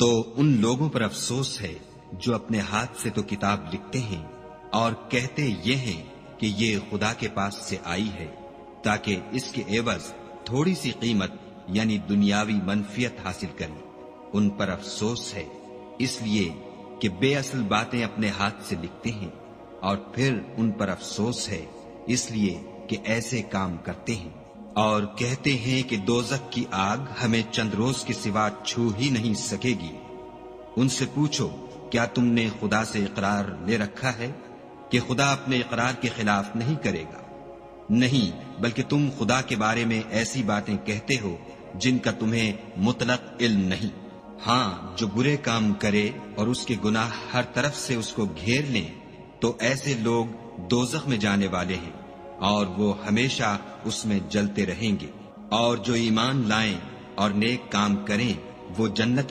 تو ان لوگوں پر افسوس ہے جو اپنے ہاتھ سے تو کتاب لکھتے ہیں اور کہتے یہ ہیں کہ یہ خدا کے پاس سے آئی ہے تاکہ اس کے عوض تھوڑی سی قیمت یعنی دنیاوی منفیت حاصل کریں۔ ان پر افسوس ہے اس لیے کہ بے اصل باتیں اپنے ہاتھ سے لکھتے ہیں، اور پھر ان پر افسوس ہے اس لیے کہ ایسے کام کرتے ہیں، اور کہتے ہیں کہ دوزخ کی آگ ہمیں چند روز کے سوا چھو ہی نہیں سکے گی۔ ان سے پوچھو کیا تم نے خدا سے اقرار لے رکھا ہے کہ خدا اپنے اقرار کے خلاف نہیں کرے گا؟ نہیں، بلکہ تم خدا کے بارے میں ایسی باتیں کہتے ہو جن کا تمہیں مطلق علم نہیں۔ ہاں، جو برے کام کرے اور اس کے گناہ ہر طرف سے اس کو گھیر لیں تو ایسے لوگ دوزخ میں جانے والے ہیں اور وہ ہمیشہ اس میں جلتے رہیں گے، اور جو ایمان لائیں اور نیک کام کریں وہ جنت